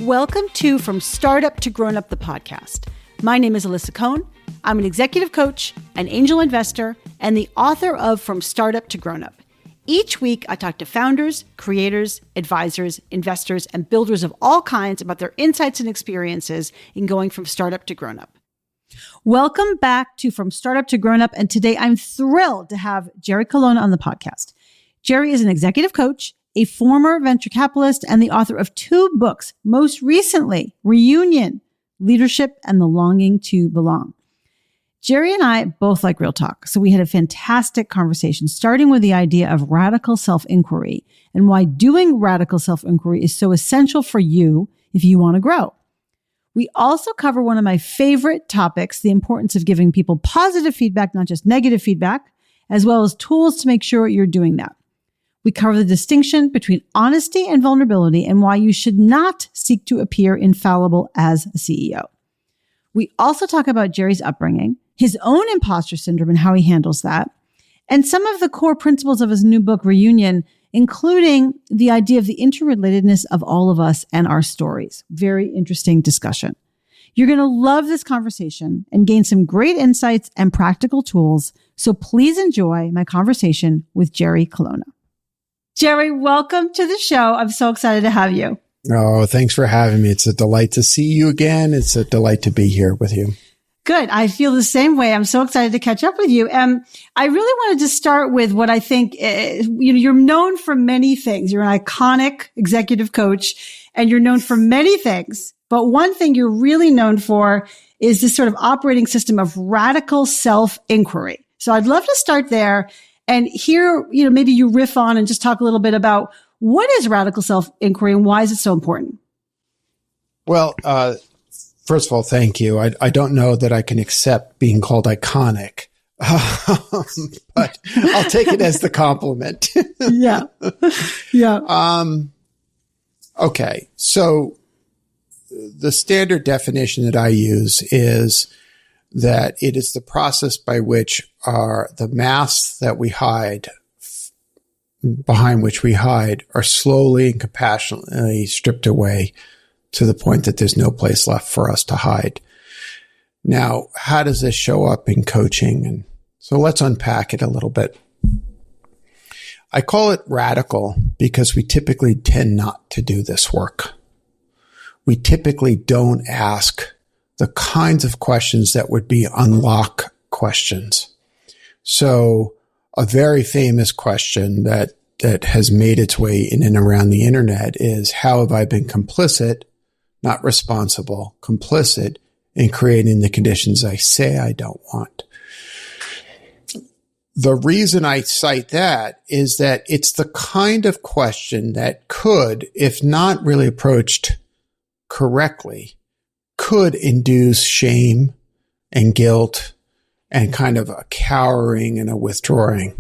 Welcome to From Startup to Grown Up, the podcast. My name is Alyssa Cohn. I'm an executive coach, an angel investor, and the author of From Startup to Grown Up. Each week, I talk to founders, creators, advisors, investors, and builders of all kinds about their insights and experiences in going from startup to grown up. Welcome back to From Startup to Grown Up. And today I'm thrilled to have Jerry Colonna on the podcast. Jerry is an executive coach, a former venture capitalist, and the author of 2 books, most recently, Reunion, Leadership, and the Longing to Belong. Jerry and I both like real talk, so we had a fantastic conversation, starting with the idea of radical self-inquiry and why doing radical self-inquiry is so essential for you if you want to grow. We also cover one of my favorite topics, the importance of giving people positive feedback, not just negative feedback, as well as tools to make sure you're doing that. We cover the distinction between honesty and vulnerability and why you should not seek to appear infallible as a CEO. We also talk about Jerry's upbringing, his own imposter syndrome and how he handles that, and some of the core principles of his new book, Reunion, including the idea of the interrelatedness of all of us and our stories. Very interesting discussion. You're going to love this conversation and gain some great insights and practical tools. So please enjoy my conversation with Jerry Colonna. Jerry, welcome to the show. I'm so excited to have you. Oh, thanks for having me. It's a delight to see you again. It's a delight to be here with you. Good. I feel the same way. I'm so excited to catch up with you. I really wanted to start with what I think, you're known for many things. You're an iconic executive coach and you're known for many things. But one thing you're really known for is this sort of operating system of radical self-inquiry. So I'd love to start there and hear, maybe you riff on and just talk a little bit about what is radical self-inquiry and why is it so important? Well, first of all, thank you. I don't know that I can accept being called iconic, but I'll take it as the compliment. Yeah. Yeah. Okay. So the standard definition that I use is that it is the process by which the masks that we hide, behind which we hide, are slowly and compassionately stripped away to the point that there's no place left for us to hide. Now, how does this show up in coaching? And so let's unpack it a little bit. I call it radical because we typically tend not to do this work. We typically don't ask the kinds of questions that would be unlock questions. So a very famous question that has made its way in and around the internet is, how have I been complicit, not responsible, complicit in creating the conditions I say I don't want? The reason I cite that is that it's the kind of question that could, if not really approached correctly, could induce shame and guilt and kind of a cowering and a withdrawing,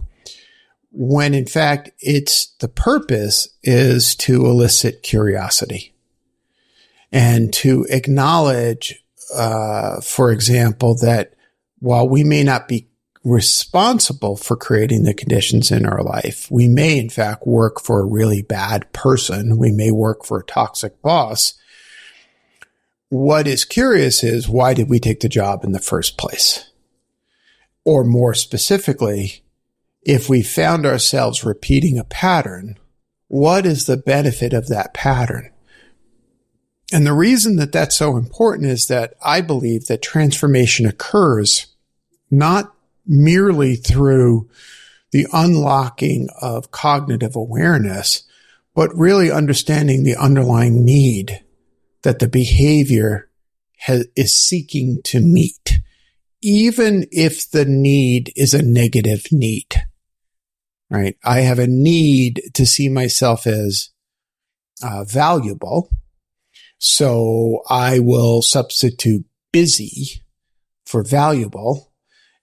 when in fact the purpose is to elicit curiosity and to acknowledge, for example, that while we may not be responsible for creating the conditions in our life, we may in fact work for a really bad person. We may work for a toxic boss. What is curious is, why did we take the job in the first place? Or more specifically, if we found ourselves repeating a pattern, what is the benefit of that pattern? And the reason that that's so important is that I believe that transformation occurs not merely through the unlocking of cognitive awareness, but really understanding the underlying need that the behavior is seeking to meet, even if the need is a negative need, right? I have a need to see myself as valuable, so I will substitute busy for valuable,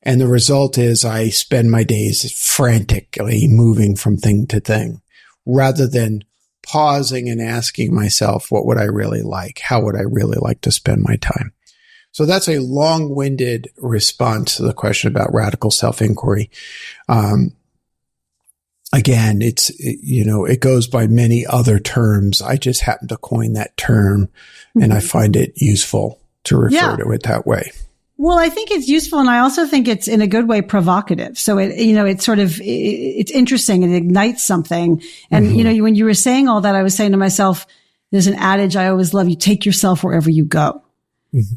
and the result is I spend my days frantically moving from thing to thing, rather than pausing and asking myself, what would I really like? How would I really like to spend my time? So that's a long-winded response to the question about radical self-inquiry. again, it goes by many other terms. I just happen to coin that term, and I find it useful to refer to it that way. Well, I think it's useful, and I also think it's in a good way provocative. So it's interesting. It ignites something. And when you were saying all that, I was saying to myself, there's an adage I always love: you take yourself wherever you go. Mm-hmm.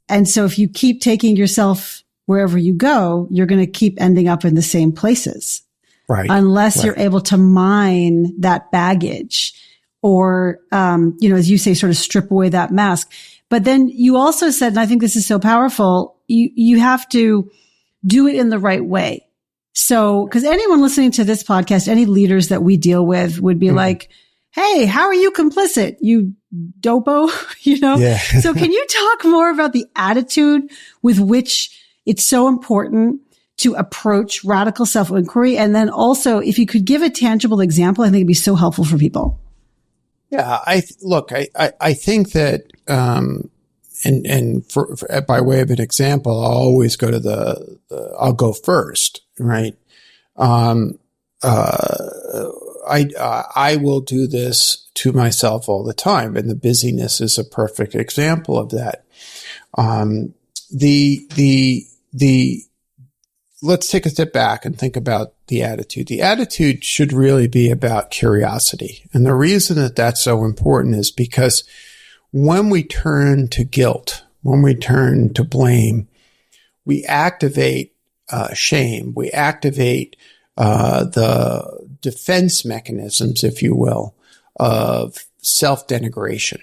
And so if you keep taking yourself wherever you go, you're going to keep ending up in the same places, right? Unless you're able to mine that baggage, or as you say, sort of strip away that mask. But then you also said, and I think this is so powerful, you have to do it in the right way. So, because anyone listening to this podcast, any leaders that we deal with would be like, hey, how are you complicit? You dopo, Yeah. So can you talk more about the attitude with which it's so important to approach radical self-inquiry? And then also, if you could give a tangible example, I think it'd be so helpful for people. Yeah, I think that, and for by way of an example, I'll always go to I'll go first, right? I will do this to myself all the time, and the busyness is a perfect example of that. Let's take a step back and think about the attitude. The attitude should really be about curiosity. And the reason that that's so important is because when we turn to guilt, when we turn to blame, we activate shame. We activate the defense mechanisms, if you will, of self-denigration.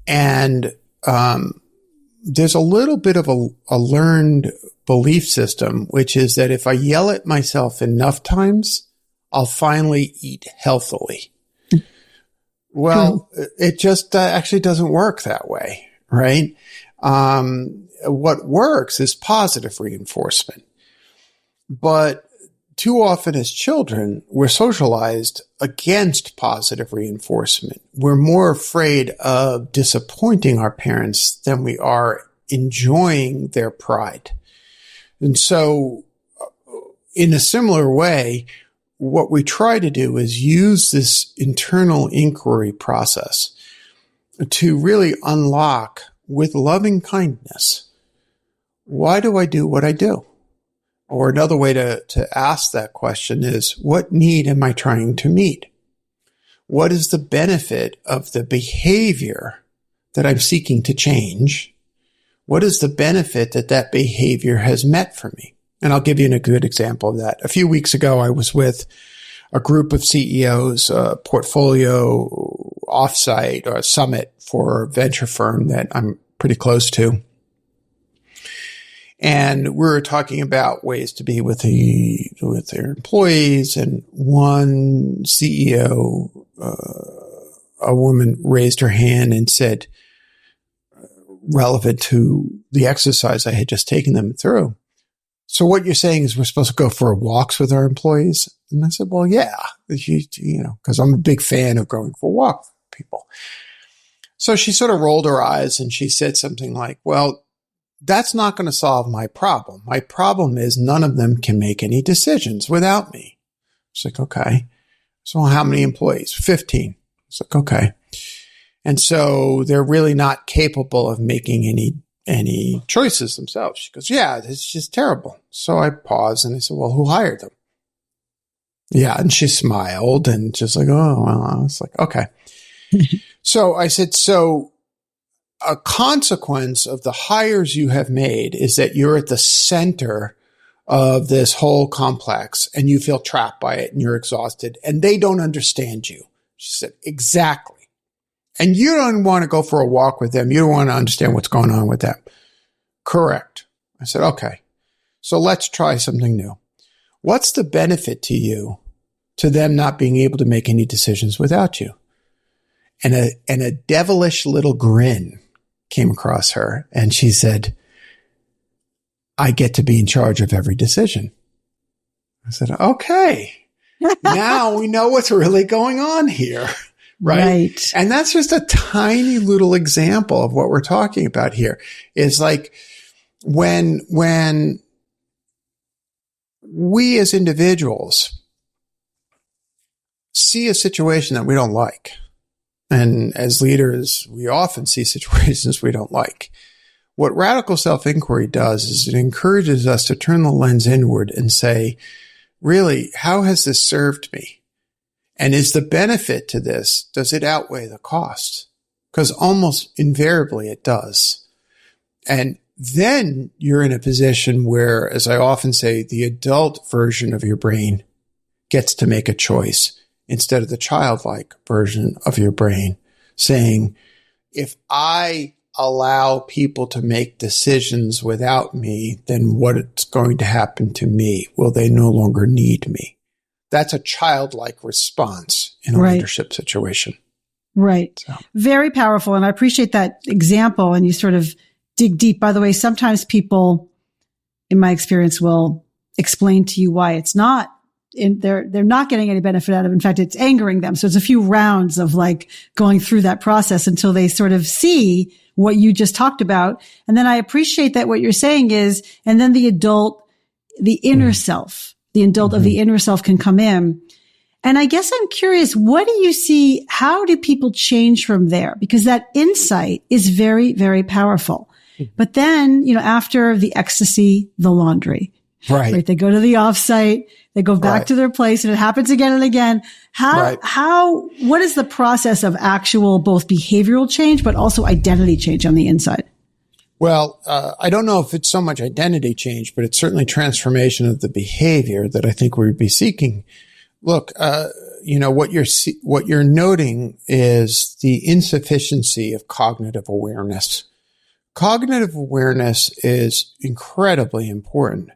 And there's a little bit of a learned belief system, which is that if I yell at myself enough times, I'll finally eat healthily. Well, it just actually doesn't work that way, right? What works is positive reinforcement. But too often as children, we're socialized against positive reinforcement. We're more afraid of disappointing our parents than we are enjoying their pride. And so in a similar way, what we try to do is use this internal inquiry process to really unlock, with loving kindness, why do I do what I do? Or another way to ask that question is, what need am I trying to meet? What is the benefit of the behavior that I'm seeking to change? What is the benefit that behavior has met for me? And I'll give you a good example of that. A few weeks ago, I was with a group of CEOs, a portfolio offsite or a summit for a venture firm that I'm pretty close to. And we were talking about ways to be with their employees. And one CEO, a woman, raised her hand and said, relevant to the exercise I had just taken them through, so what you're saying is we're supposed to go for walks with our employees? And I said, well, yeah, because I'm a big fan of going for walks with people. So she sort of rolled her eyes and she said something like, well, that's not going to solve my problem. My problem is none of them can make any decisions without me. It's like, okay. So how many employees? 15. It's like, okay. And so they're really not capable of making any choices themselves. She goes, yeah, it's just terrible. So I paused and I said, well, who hired them? Yeah. And she smiled and just like, oh, well, I was like, okay. So I said, so a consequence of the hires you have made is that you're at the center of this whole complex and you feel trapped by it and you're exhausted and they don't understand you. She said, exactly. And you don't want to go for a walk with them. You don't want to understand what's going on with them. Correct. I said, okay, so let's try something new. What's the benefit to you to them not being able to make any decisions without you? And a devilish little grin came across her. And she said, I get to be in charge of every decision. I said, okay, now we know what's really going on here. Right. And that's just a tiny little example of what we're talking about here. Is like when we as individuals see a situation that we don't like. And as leaders, we often see situations we don't like. What radical self-inquiry does is it encourages us to turn the lens inward and say, really, how has this served me? And is the benefit to this, does it outweigh the cost? Because almost invariably it does. And then you're in a position where, as I often say, the adult version of your brain gets to make a choice instead of the childlike version of your brain saying, if I allow people to make decisions without me, then what's going to happen to me? Will they no longer need me? That's a childlike response in a leadership situation. Right. So. Very powerful. And I appreciate that example. And you sort of dig deep. By the way, sometimes people, in my experience, will explain to you why it's not. They're not getting any benefit out of it. In fact, it's angering them. So it's a few rounds of like going through that process until they sort of see what you just talked about. And then I appreciate that what you're saying is, and then the adult, the inner self, the adult of the inner self can come in. And I guess I'm curious, what do you see? How do people change from there? Because that insight is very, very powerful. But then, after the ecstasy, the laundry, right? They go to the offsite, they go back to their place, and it happens again and again. What is the process of actual both behavioral change, but also identity change on the inside? Well, I don't know if it's so much identity change, but it's certainly transformation of the behavior that I think we'd be seeking. Look, what you're noting is the insufficiency of cognitive awareness. Cognitive awareness is incredibly important,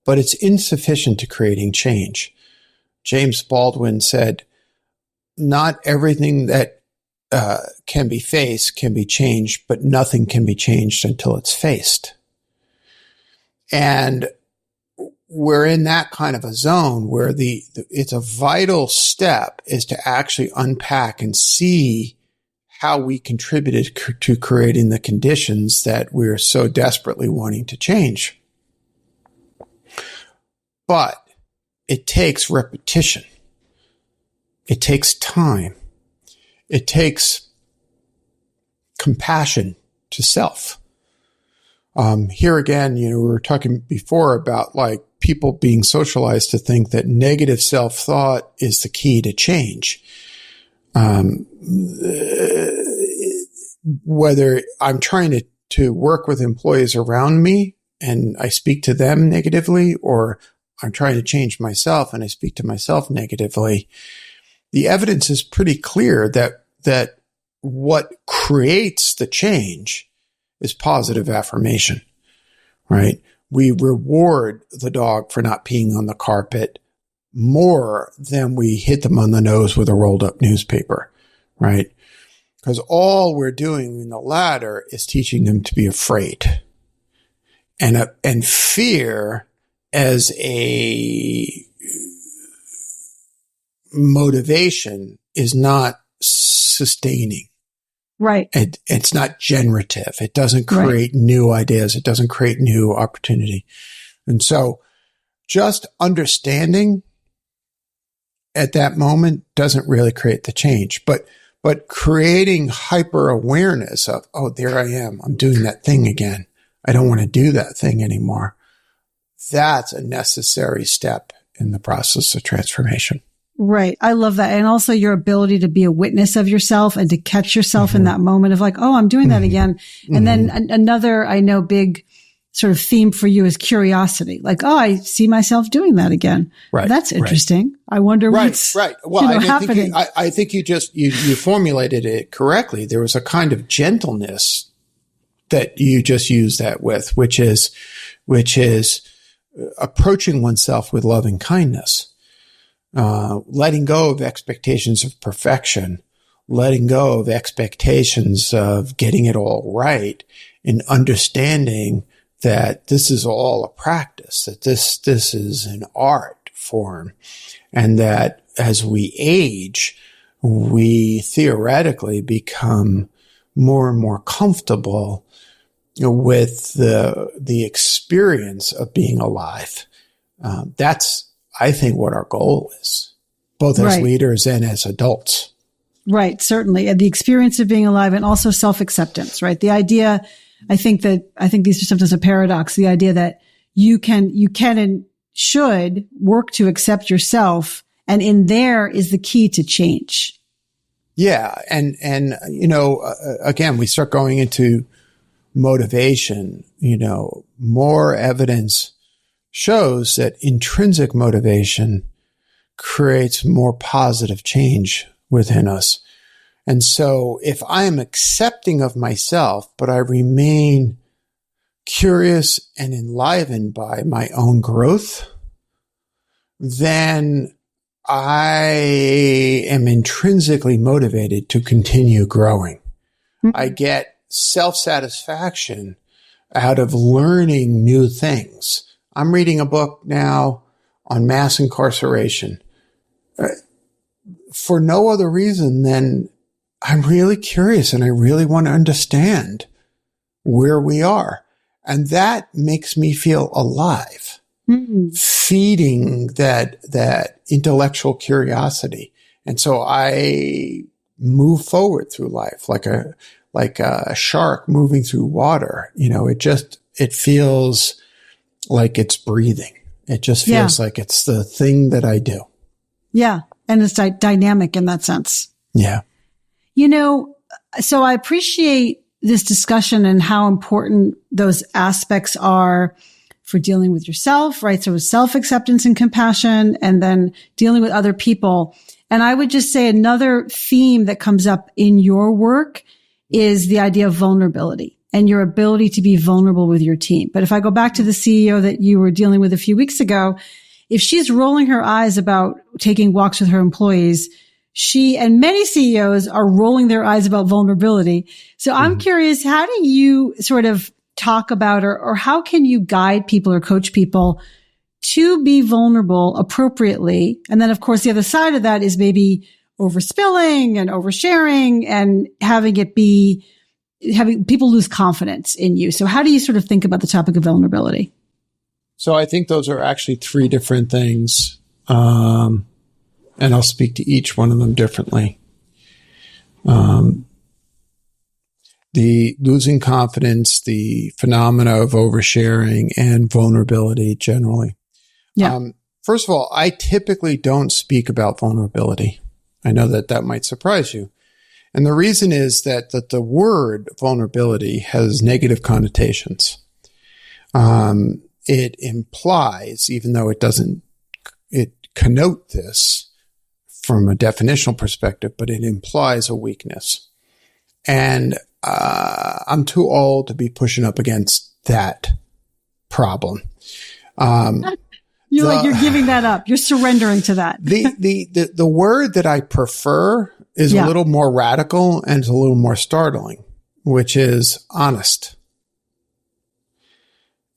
but it's insufficient to creating change. James Baldwin said, not everything that can be faced can be changed, but nothing can be changed until it's faced. And we're in that kind of a zone where it's a vital step is to actually unpack and see how we contributed to creating the conditions that we're so desperately wanting to change. But it takes repetition. It takes time. It takes compassion to self. Here again, we were talking before about like people being socialized to think that negative self-thought is the key to change. Whether I'm trying to work with employees around me and I speak to them negatively, or I'm trying to change myself and I speak to myself negatively, the evidence is pretty clear that what creates the change is positive affirmation, right? We reward the dog for not peeing on the carpet more than we hit them on the nose with a rolled up newspaper, right? Because all we're doing in the latter is teaching them to be afraid. And fear as a motivation is not sustaining. Right. It's not generative. It doesn't create new ideas. It doesn't create new opportunity. And so just understanding at that moment doesn't really create the change, but creating hyper awareness of, oh, there I am. I'm doing that thing again. I don't want to do that thing anymore. That's a necessary step in the process of transformation. Right. I love that. And also your ability to be a witness of yourself and to catch yourself in that moment of like, oh, I'm doing that again. And then another, I know, big sort of theme for you is curiosity. Like, oh, I see myself doing that again. Right. That's interesting. I wonder what's Well, happening. I think you formulated it correctly. There was a kind of gentleness that you just used that with, which is approaching oneself with loving kindness. Letting go of expectations of perfection, letting go of expectations of getting it all right, and understanding that this is all a practice, that this is an art form, and that as we age, we theoretically become more and more comfortable with the experience of being alive. That's, I think, what our goal is. both as Right. leaders and as adults. Right, certainly. And the experience of being alive and also self-acceptance, right? The idea, I think these are sometimes a paradox, the idea that you can and should work to accept yourself. And in there is the key to change. Yeah. And, again, we start going into motivation, more evidence shows that intrinsic motivation creates more positive change within us. And so if I am accepting of myself, but I remain curious and enlivened by my own growth, then I am intrinsically motivated to continue growing. Mm-hmm. I get self-satisfaction out of learning new things. I'm reading a book now on mass incarceration for no other reason than I'm really curious and I really want to understand where we are. And that makes me feel alive, feeding that intellectual curiosity. And so I move forward through life like a shark moving through water. It feels like it's breathing. It just feels like it's the thing that I do. Yeah. And it's dynamic in that sense. Yeah. So I appreciate this discussion and how important those aspects are for dealing with yourself, right? So self-acceptance and compassion, and then dealing with other people. And I would just say another theme that comes up in your work is the idea of vulnerability and your ability to be vulnerable with your team. But if I go back to the CEO that you were dealing with a few weeks ago, if she's rolling her eyes about taking walks with her employees, she and many CEOs are rolling their eyes about vulnerability. So I'm curious, how do you sort of talk about or how can you guide people or coach people to be vulnerable appropriately? And then, of course, the other side of that is maybe overspilling and oversharing and having people lose confidence in you. So how do you sort of think about the topic of vulnerability? So I think those are actually three different things. And I'll speak to each one of them differently. The losing confidence, the phenomena of oversharing, and vulnerability generally. Yeah. First of all, I typically don't speak about vulnerability. I know that might surprise you. And the reason is that the word vulnerability has negative connotations. It implies, even though it doesn't, it connote this from a definitional perspective, but it implies a weakness. And I'm too old to be pushing up against that problem. You're giving that up. You're surrendering to that. The word that I prefer is a little more radical and it's a little more startling, which is honest.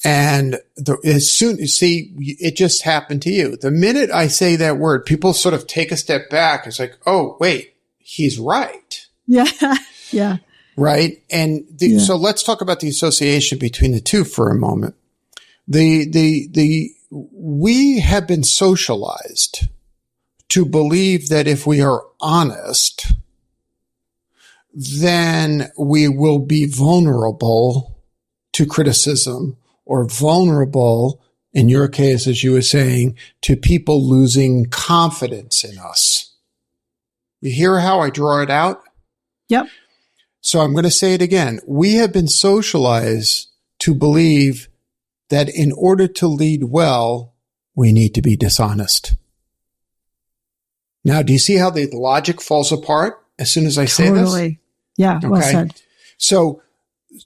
And as soon you see, it just happened to you. The minute I say that word, people sort of take a step back. It's like, oh, wait, he's right. Yeah. Yeah. Right. And so let's talk about the association between the two for a moment. We have been socialized to believe that if we are honest, then we will be vulnerable to criticism or vulnerable, in your case, as you were saying, to people losing confidence in us. You hear how I draw it out? Yep. So I'm going to say it again. We have been socialized to believe that in order to lead well, we need to be dishonest. Now, do you see how the logic falls apart as soon as I say this? Totally. Yeah, okay. Well said. So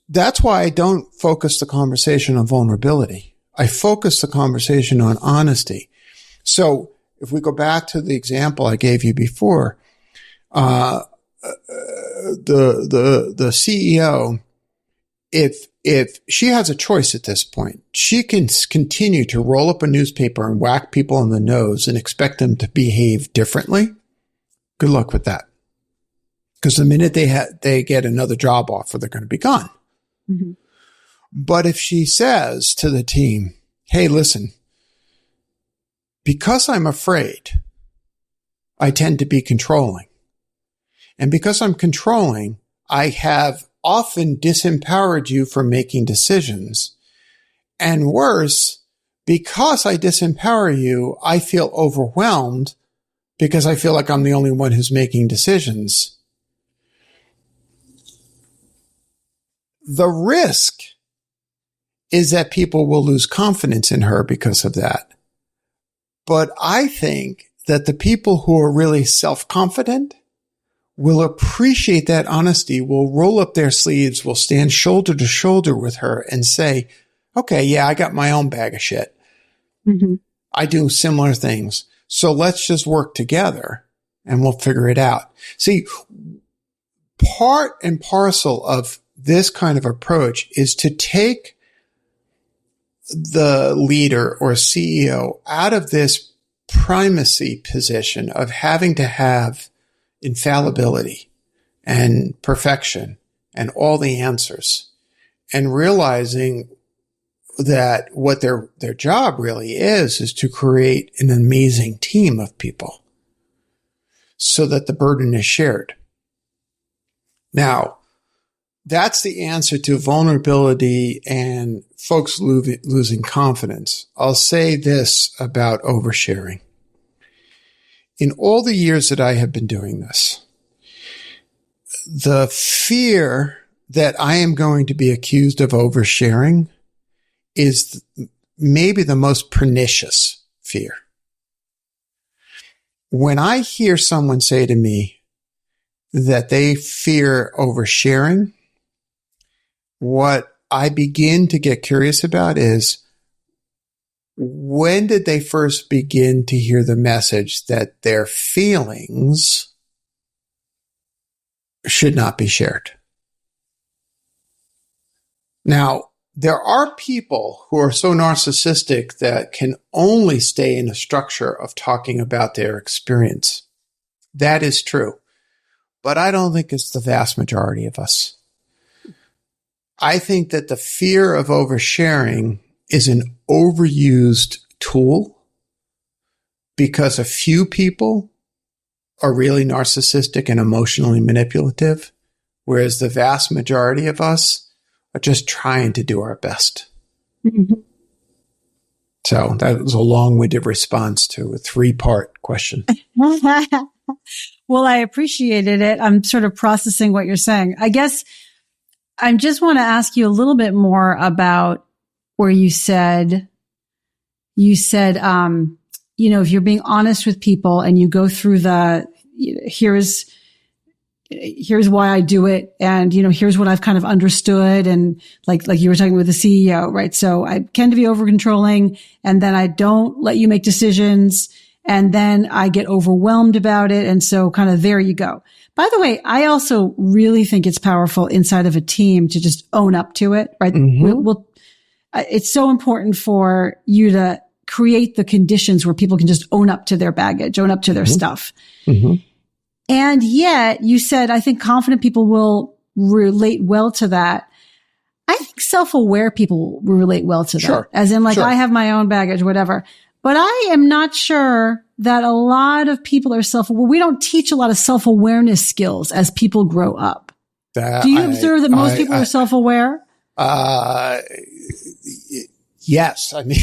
that's why I don't focus the conversation on vulnerability. I focus the conversation on honesty. So if we go back to the example I gave you before, the CEO, if she has a choice at this point, she can continue to roll up a newspaper and whack people on the nose and expect them to behave differently. Good luck with that. Because the minute they get another job offer, they're going to be gone. Mm-hmm. But if she says to the team, hey, listen, because I'm afraid I tend to be controlling. And because I'm controlling, I have often disempowered you from making decisions. And worse, because I disempower you, I feel overwhelmed because I feel like I'm the only one who's making decisions. The risk is that people will lose confidence in her because of that. But I think that the people who are really self-confident will appreciate that honesty, will roll up their sleeves, will stand shoulder to shoulder with her and say, okay, yeah, I got my own bag of shit. Mm-hmm. I do similar things. So let's just work together and we'll figure it out. See, part and parcel of this kind of approach is to take the leader or CEO out of this primacy position of having to have infallibility and perfection and all the answers, and realizing that what their job really is to create an amazing team of people so that the burden is shared. Now, that's the answer to vulnerability and folks losing confidence. I'll say this about oversharing. In all the years that I have been doing this, the fear that I am going to be accused of oversharing is maybe the most pernicious fear. When I hear someone say to me that they fear oversharing, what I begin to get curious about is, when did they first begin to hear the message that their feelings should not be shared? Now, there are people who are so narcissistic that can only stay in a structure of talking about their experience. That is true. But I don't think it's the vast majority of us. I think that the fear of oversharing is an overused tool because a few people are really narcissistic and emotionally manipulative, whereas the vast majority of us are just trying to do our best. Mm-hmm. So that was a long-winded response to a 3-part question. Well, I appreciated it. I'm sort of processing what you're saying. I guess I just want to ask you a little bit more about where you said, if you're being honest with people and you go through here's why I do it. And, here's what I've kind of understood. And like you were talking with the CEO, right? So I tend to be over controlling, and then I don't let you make decisions. And then I get overwhelmed about it. And so kind of there you go. By the way, I also really think it's powerful inside of a team to just own up to it, right? Mm-hmm. It's so important for you to create the conditions where people can just own up to their baggage, own up to their stuff. Mm-hmm. And yet you said, I think confident people will relate well to that. I think self-aware people will relate well to that. As in I have my own baggage, whatever. But I am not sure that a lot of people are self-aware. We don't teach a lot of self-awareness skills as people grow up. Do you observe that most people are self-aware? Yes. I mean,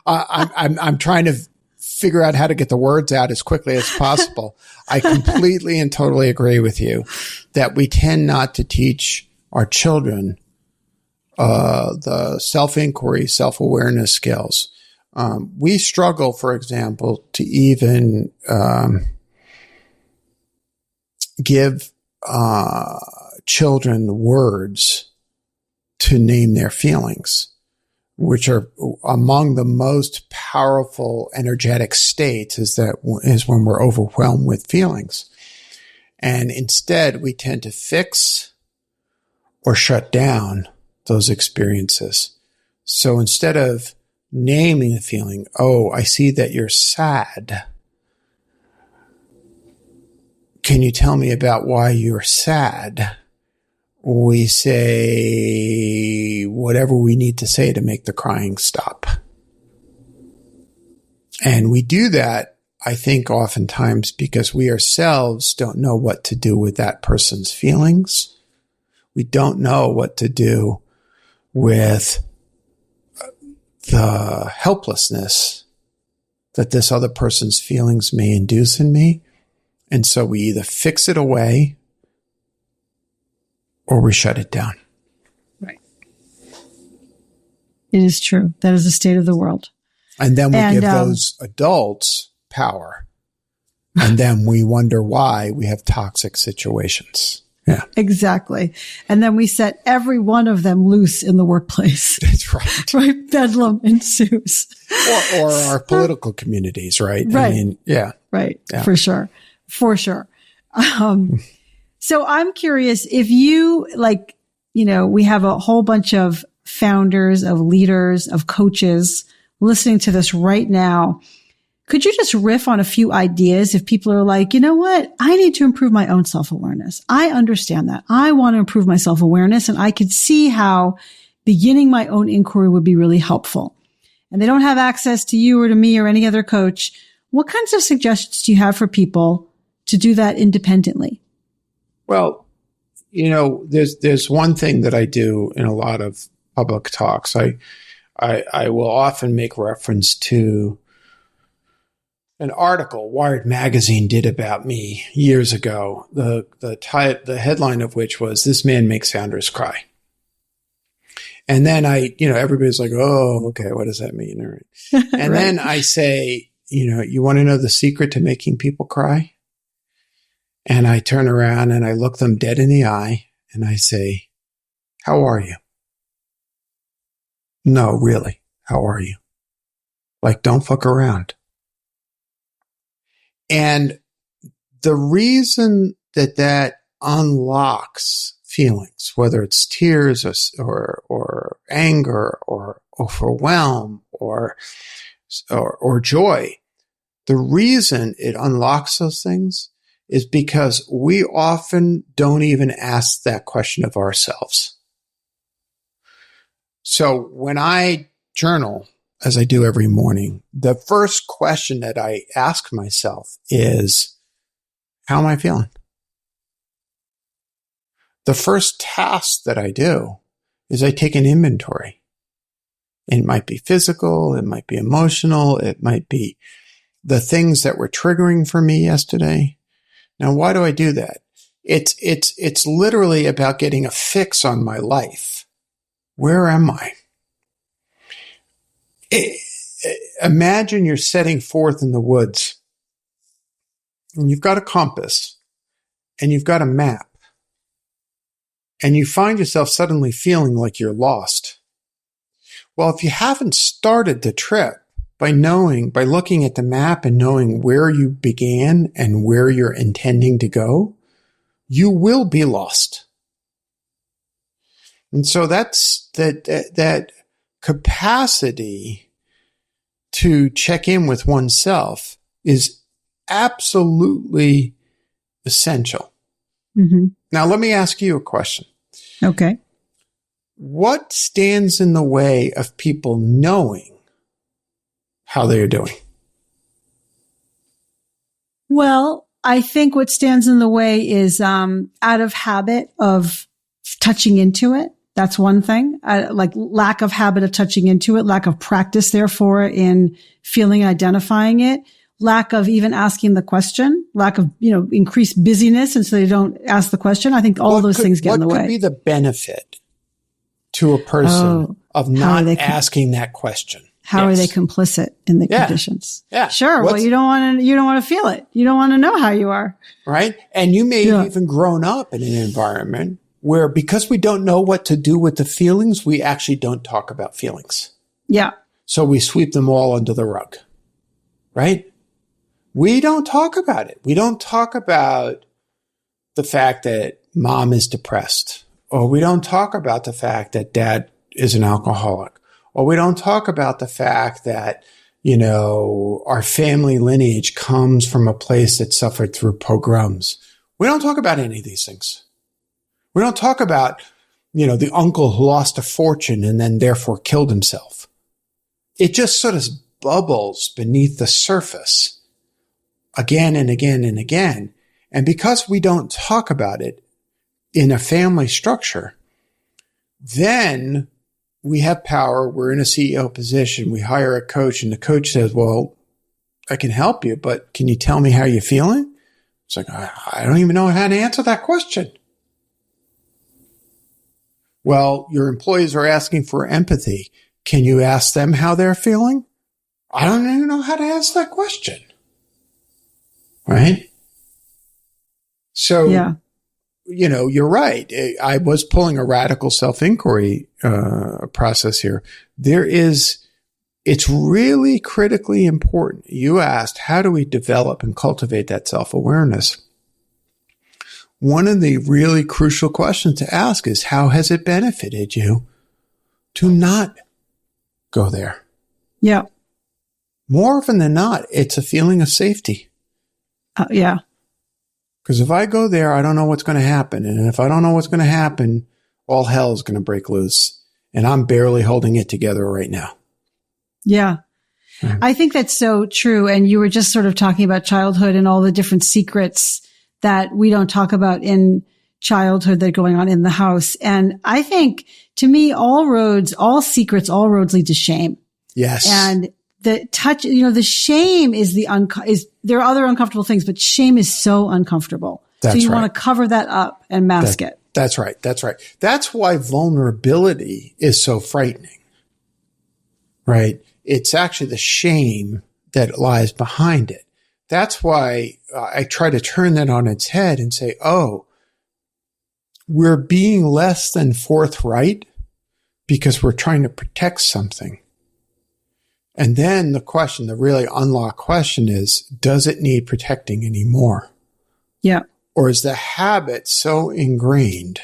I'm trying to figure out how to get the words out as quickly as possible. I completely and totally agree with you that we tend not to teach our children the self-inquiry, self-awareness skills. We struggle, for example, to even give children words to name their feelings, which are among the most powerful energetic states is when we're overwhelmed with feelings. And instead, we tend to fix or shut down those experiences. So instead of naming the feeling, oh, I see that you're sad. Can you tell me about why you're sad? We say whatever we need to say to make the crying stop. And we do that, I think oftentimes because we ourselves don't know what to do with that person's feelings. We don't know what to do with the helplessness that this other person's feelings may induce in me. And so we either fix it away or we shut it down. Right. It is true. That is the state of the world. And then we give those adults power. And then we wonder why we have toxic situations. Yeah. Exactly. And then we set every one of them loose in the workplace. That's right. Right? Bedlam ensues. Or our political communities, right? Right. I mean, yeah. Right. Yeah. For sure. For sure. So I'm curious if you we have a whole bunch of founders, of leaders, of coaches listening to this right now. Could you just riff on a few ideas if people are like, you know what? I need to improve my own self-awareness. I understand that. I want to improve my self-awareness, and I could see how beginning my own inquiry would be really helpful. And they don't have access to you or to me or any other coach. What kinds of suggestions do you have for people to do that independently? Well, there's one thing that I do in a lot of public talks. I will often make reference to an article Wired magazine did about me years ago. The headline of which was "This Man Makes Founders Cry." And then everybody's like, "Oh, okay, what does that mean?" All right. And Right. then I say, you want to know the secret to making people cry? And I turn around and I look them dead in the eye and I say, "How are you?" No, really, how are you? Like, don't fuck around. And the reason that unlocks feelings, whether it's tears or anger or overwhelm or joy, the reason it unlocks those things is because we often don't even ask that question of ourselves. So when I journal, as I do every morning, the first question that I ask myself is, how am I feeling? The first task that I do is I take an inventory. It might be physical, it might be emotional, it might be the things that were triggering for me yesterday. Now, why do I do that? It's literally about getting a fix on my life. Where am I? Imagine you're setting forth in the woods and you've got a compass and you've got a map and you find yourself suddenly feeling like you're lost. Well, if you haven't started the trip by looking at the map and knowing where you began and where you're intending to go, you will be lost. And so that's that capacity to check in with oneself is absolutely essential. Mm-hmm. Now, let me ask you a question. Okay. What stands in the way of people knowing how they are doing? Well, I think what stands in the way is out of habit of touching into it. That's one thing. Like lack of habit of touching into it, lack of practice, therefore, in feeling, identifying it, lack of even asking the question, lack of, increased busyness. And so they don't ask the question. I think all those things get in the way. What could be the benefit to a person of not asking that question? How are they complicit in the conditions? Yeah. Sure. Well, you don't want to feel it. You don't want to know how you are. Right. And you may have even grown up in an environment where, because we don't know what to do with the feelings, we actually don't talk about feelings. Yeah. So we sweep them all under the rug. Right. We don't talk about it. We don't talk about the fact that mom is depressed, or we don't talk about the fact that dad is an alcoholic, or we don't talk about the fact that, our family lineage comes from a place that suffered through pogroms. We don't talk about any of these things. We don't talk about, the uncle who lost a fortune and then therefore killed himself. It just sort of bubbles beneath the surface again and again and again. And because we don't talk about it in a family structure, then we have power. We're in a CEO position. We hire a coach and the coach says, well, I can help you, but can you tell me how you're feeling? It's like, I don't even know how to answer that question. Well, your employees are asking for empathy. Can you ask them how they're feeling? I don't even know how to ask that question. Right? So, yeah. You're right. I was pulling a radical self-inquiry process here. It's really critically important. You asked, how do we develop and cultivate that self-awareness? One of the really crucial questions to ask is, how has it benefited you to not go there? Yeah. More often than not, it's a feeling of safety. Yeah. Because if I go there, I don't know what's going to happen. And if I don't know what's going to happen, all hell is going to break loose. And I'm barely holding it together right now. Yeah. I think that's so true. And you were just sort of talking about childhood and all the different secrets that we don't talk about in childhood that are going on in the house. And I think, to me, all secrets, all roads lead to shame. Yes. And the the shame is there are other uncomfortable things, but shame is so uncomfortable. That's so you right. want to cover that up and mask it. That's right. That's right. That's why vulnerability is so frightening, right? It's actually the shame that lies behind it. That's why I try to turn that on its head and say, oh, we're being less than forthright because we're trying to protect something. And then the really unlocked question is, does it need protecting anymore? Yeah. Or is the habit so ingrained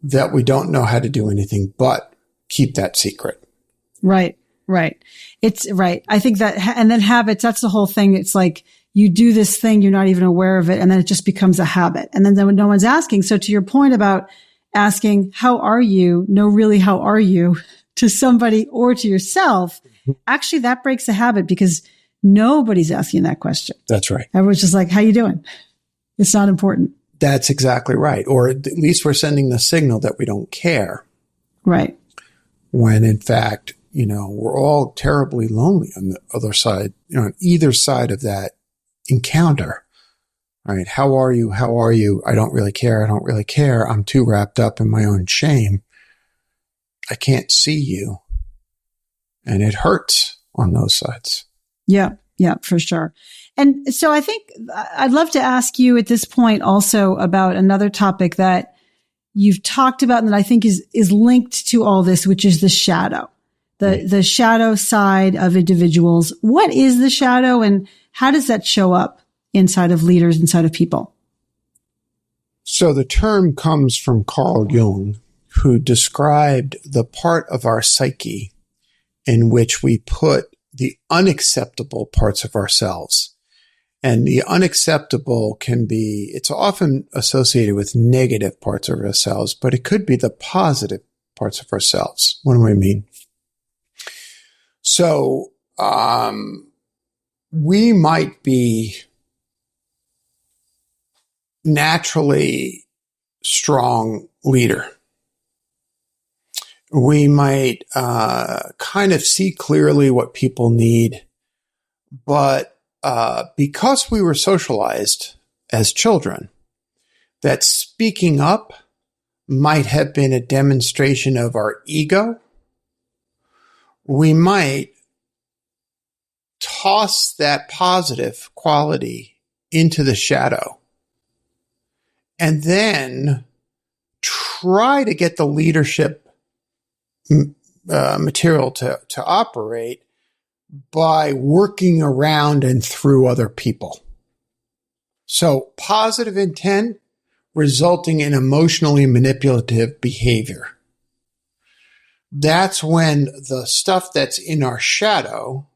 that we don't know how to do anything but keep that secret? Right. Right. It's right. I think that, and then habits, that's the whole thing. It's like you do this thing, you're not even aware of it, and then it just becomes a habit. And then when no one's asking. So to your point about asking, how are you? No, really, how are you to somebody or to yourself? Actually, that breaks the habit because nobody's asking that question. That's right. Everyone's just like, how you doing? It's not important. That's exactly right. Or at least we're sending the signal that we don't care. Right. When in fact, we're all terribly lonely on the other side, on either side of that encounter, right? How are you? How are you? I don't really care. I don't really care. I'm too wrapped up in my own shame. I can't see you. And it hurts on those sides. Yeah. Yeah, for sure. And so I think I'd love to ask you at this point also about another topic that you've talked about and that I think is linked to all this, which is the shadow. The shadow side of individuals. What is the shadow and how does that show up inside of leaders, inside of people? So the term comes from Carl Jung, who described the part of our psyche in which we put the unacceptable parts of ourselves. And the unacceptable it's often associated with negative parts of ourselves, but it could be the positive parts of ourselves. What do I mean? So, we might be naturally strong leader. We might, kind of see clearly what people need, but, because we were socialized as children, that speaking up might have been a demonstration of our ego. We might toss that positive quality into the shadow and then try to get the leadership material to operate by working around and through other people. So positive intent resulting in emotionally manipulative behavior. That's when the stuff that's in our shadow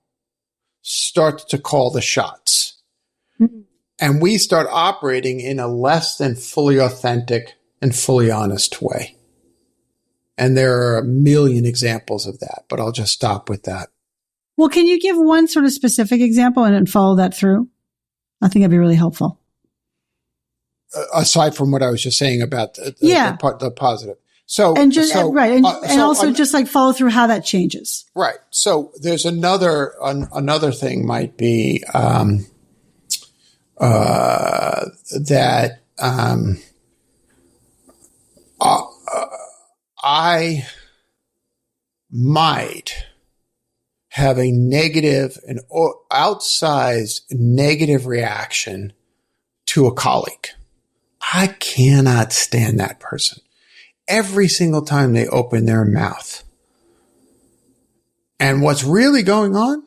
starts to call the shots. Mm-hmm. And we start operating in a less than fully authentic and fully honest way. And there are a million examples of that, but I'll just stop with that. Well, can you give one sort of specific example and follow that through? I think that'd be really helpful. Aside from what I was just saying about the positive. So, and just, right. And, and also just like follow through how that changes. Right. So there's another thing might be, that, I might have a negative, an outsized negative reaction to a colleague. I cannot stand that person. Every single time they open their mouth. And what's really going on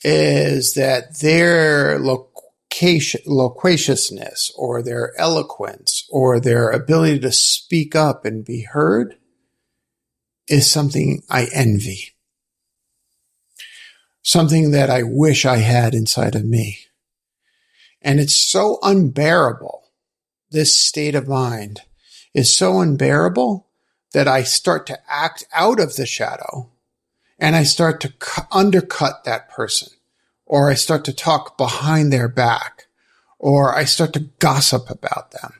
is that their loquaciousness or their eloquence or their ability to speak up and be heard is something I envy. Something that I wish I had inside of me. And it's so unbearable. This state of mind is so unbearable that I start to act out of the shadow and I start to undercut that person, or I start to talk behind their back, or I start to gossip about them.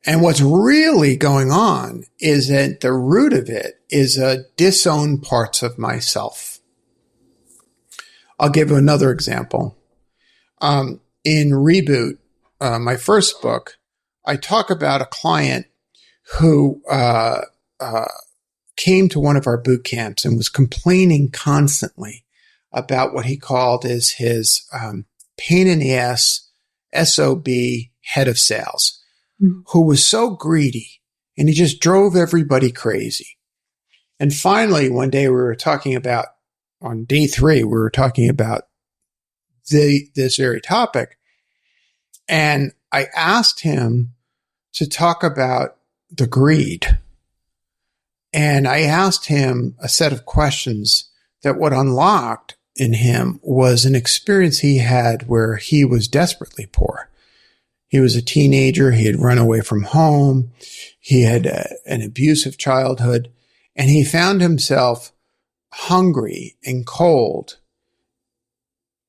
And what's really going on is that the root of it is disown parts of myself. I'll give you another example. In Reboot, my first book, I talk about a client who came to one of our boot camps and was complaining constantly about what he called as his pain in the ass SOB head of sales, who was so greedy and he just drove everybody crazy. And finally, one day on day 3, we were talking about this very topic. And I asked him to talk about the greed. And I asked him a set of questions that what unlocked in him was an experience he had where he was desperately poor. He was a teenager. He had run away from home. He had an abusive childhood, and he found himself hungry and cold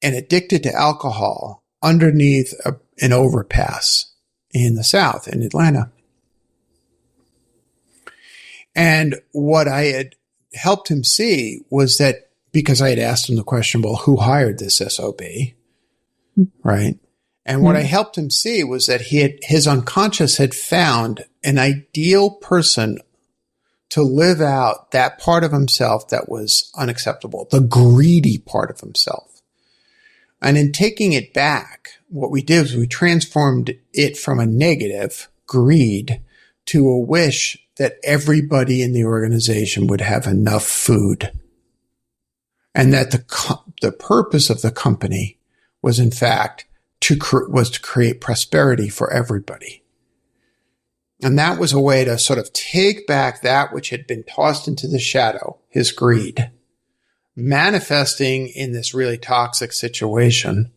and addicted to alcohol underneath an overpass in the South, in Atlanta. And what I had helped him see was that, because I had asked him the question, well, who hired this SOB? Right. And what I helped him see was that his unconscious had found an ideal person to live out that part of himself that was unacceptable, the greedy part of himself. And in taking it back, what we did was we transformed it from a negative, greed, to a wish that everybody in the organization would have enough food. And that the purpose of the company was, in fact, to create prosperity for everybody. And that was a way to sort of take back that which had been tossed into the shadow, his greed, manifesting in this really toxic situation,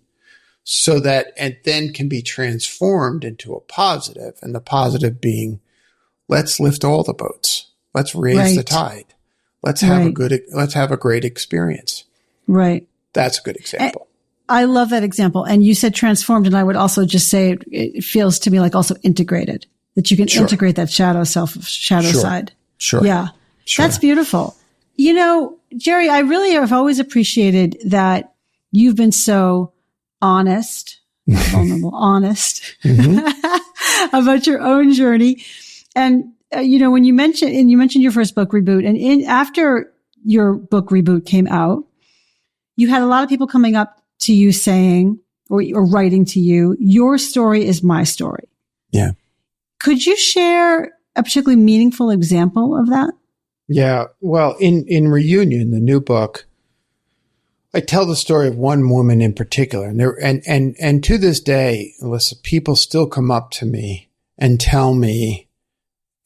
so that it then can be transformed into a positive, and the positive being, let's lift all the boats. Let's raise the tide. Let's have a great experience. Right. That's a good example. I love that example. And you said transformed, and I would also just say it feels to me like also integrated, that you can integrate that shadow side. Sure. Yeah. Sure. That's beautiful. You know, Jerry, I really have always appreciated that you've been so honest, vulnerable, honest about your own journey. And, you know, when you mentioned your first book, Reboot, and after your book, Reboot, came out, you had a lot of people coming up to you saying, or writing to you, your story is my story. Yeah. Could you share a particularly meaningful example of that? Yeah. Well, in Reunion, the new book, I tell the story of one woman in particular, and to this day, Alyssa, people still come up to me and tell me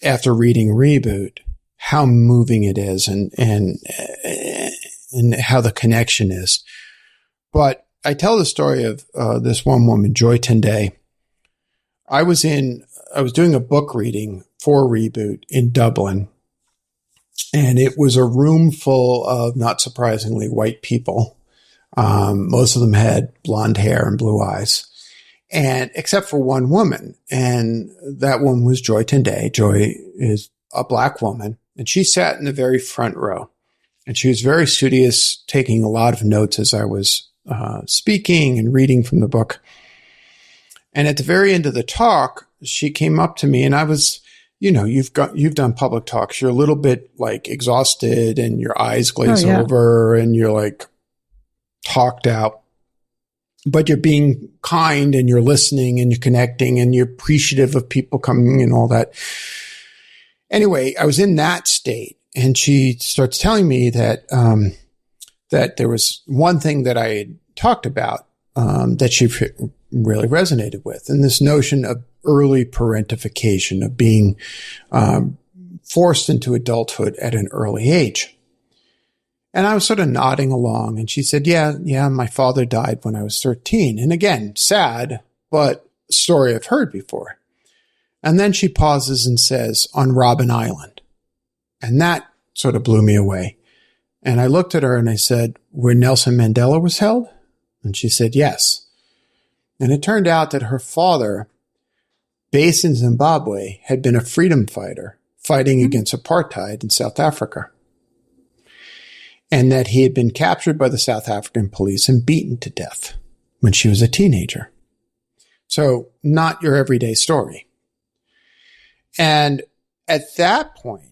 after reading Reboot how moving it is and how the connection is. But I tell the story of this one woman, Joy Tenday. I was doing a book reading for Reboot in Dublin, and it was a room full of, not surprisingly, white people. Most of them had blonde hair and blue eyes, and except for one woman. And that woman was Joy Tenday. Joy is a Black woman, and she sat in the very front row. And she was very studious, taking a lot of notes as I was speaking and reading from the book. And at the very end of the talk, she came up to me, and I was, you've done public talks. You're a little bit like exhausted, and your eyes glaze over, and you're like talked out. But you're being kind, and you're listening, and you're connecting, and you're appreciative of people coming and all that. Anyway, I was in that state, and she starts telling me that that there was one thing that I had talked about that she really resonated with, and this notion of early parentification, of being forced into adulthood at an early age. And I was sort of nodding along, and she said, yeah, my father died when I was 13. And again, sad, but a story I've heard before. And then she pauses and says, on Robben Island. And that sort of blew me away. And I looked at her and I said, where Nelson Mandela was held? And she said, yes. And it turned out that her father, based in Zimbabwe, had been a freedom fighter fighting against apartheid in South Africa. And that he had been captured by the South African police and beaten to death when she was a teenager. So not your everyday story. And at that point,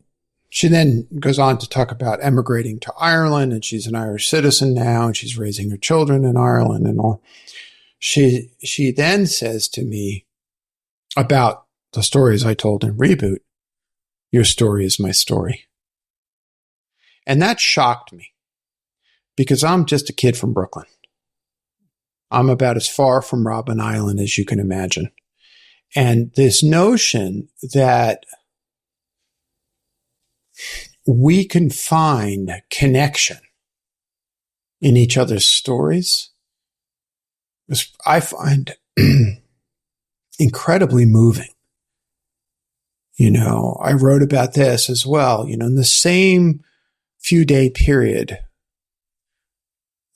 she then goes on to talk about emigrating to Ireland, and she's an Irish citizen now, and she's raising her children in Ireland and all. She then says to me about the stories I told in Reboot, your story is my story. And that shocked me, because I'm just a kid from Brooklyn. I'm about as far from Robben Island as you can imagine. And this notion that we can find connection in each other's stories, I find incredibly moving. I wrote about this as well, in the same few-day period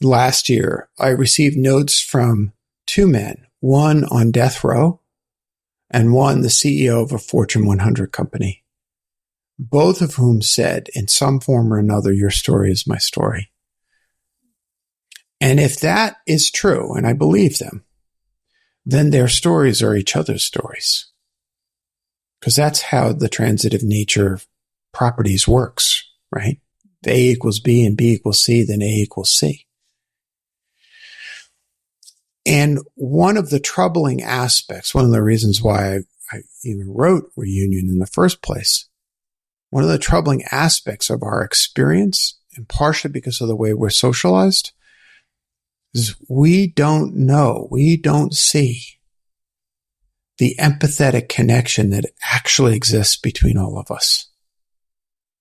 last year, I received notes from two men, one on death row and one the CEO of a Fortune 100 company, both of whom said in some form or another, your story is my story. And if that is true, and I believe them, then their stories are each other's stories. Because that's how the transitive nature of properties works, right? If A equals B and B equals C, then A equals C. And one of the troubling aspects, one of the reasons why I even wrote Reunion in the first place, one of the troubling aspects of our experience, and partially because of the way we're socialized, is we don't know, we don't see the empathetic connection that actually exists between all of us.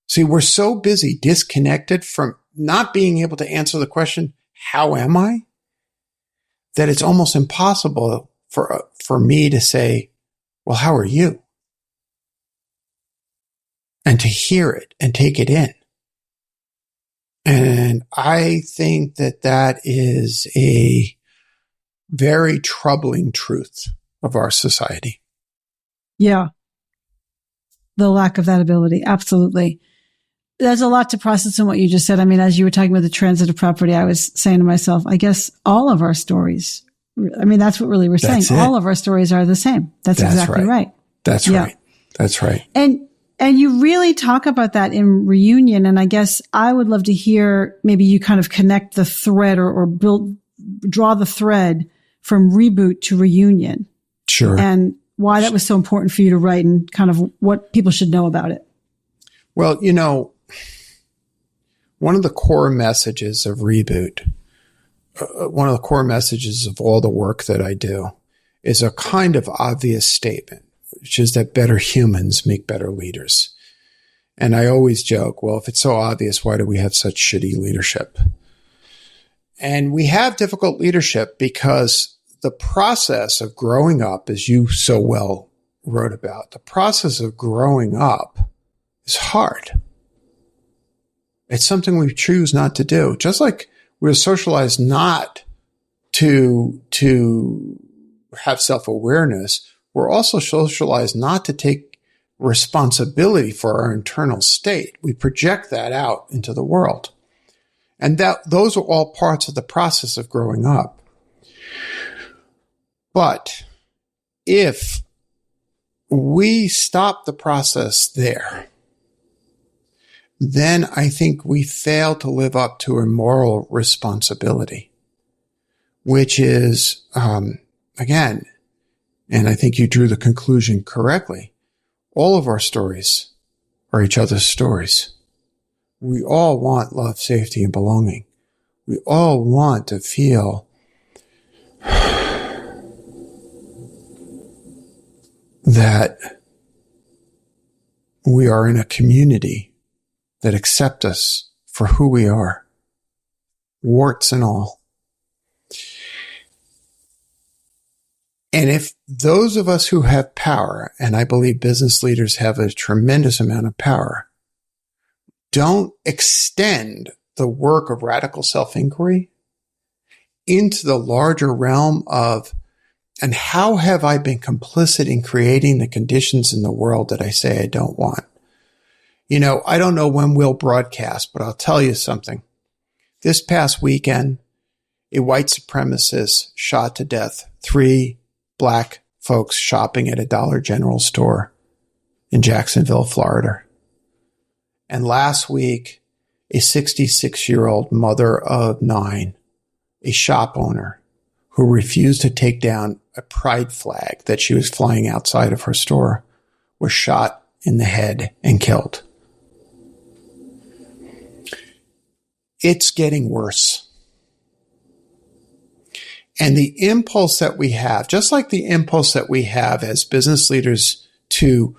See, we're so busy disconnected from not being able to answer the question, how am I? That it's almost impossible for me to say, well, how are you? And to hear it and take it in. And I think that is a very troubling truth of our society. Yeah. The lack of that ability. Absolutely. There's a lot to process in what you just said. I mean, as you were talking about the transitive property, I was saying to myself, I guess all of our stories, I mean, that's what really we're saying. All of our stories are the same. That's exactly right. That's right. That's right. And you really talk about that in Reunion. And I guess I would love to hear, maybe you kind of connect the thread or draw the thread from Reboot to Reunion. Sure. And why that was so important for you to write and kind of what people should know about it. Well, one of the core messages of Reboot, one of the core messages of all the work that I do is a kind of obvious statement, which is that better humans make better leaders. And I always joke, well, if it's so obvious, why do we have such shitty leadership? And we have difficult leadership because the process of growing up, as you so well wrote about, the process of growing up is hard. It's something we choose not to do. Just like We're socialized not to have self-awareness. We're also socialized not to take responsibility for our internal state. We project that out into the world. And those are all parts of the process of growing up. But if we stop the process there, then I think we fail to live up to a moral responsibility, which is, again, and I think you drew the conclusion correctly, all of our stories are each other's stories. We all want love, safety, and belonging. We all want to feel that we are in a community that accept us for who we are, warts and all. And if those of us who have power, and I believe business leaders have a tremendous amount of power, don't extend the work of radical self-inquiry into the larger realm of, and how have I been complicit in creating the conditions in the world that I say I don't want? You know, I don't know when we'll broadcast, but I'll tell you something. This past weekend, a white supremacist shot to death 3 black folks shopping at a Dollar General store in Jacksonville, Florida. And last week, a 66-year-old mother of 9, a shop owner who refused to take down a pride flag that she was flying outside of her store, was shot in the head and killed. It's getting worse. And the impulse that we have, just like the impulse that we have as business leaders to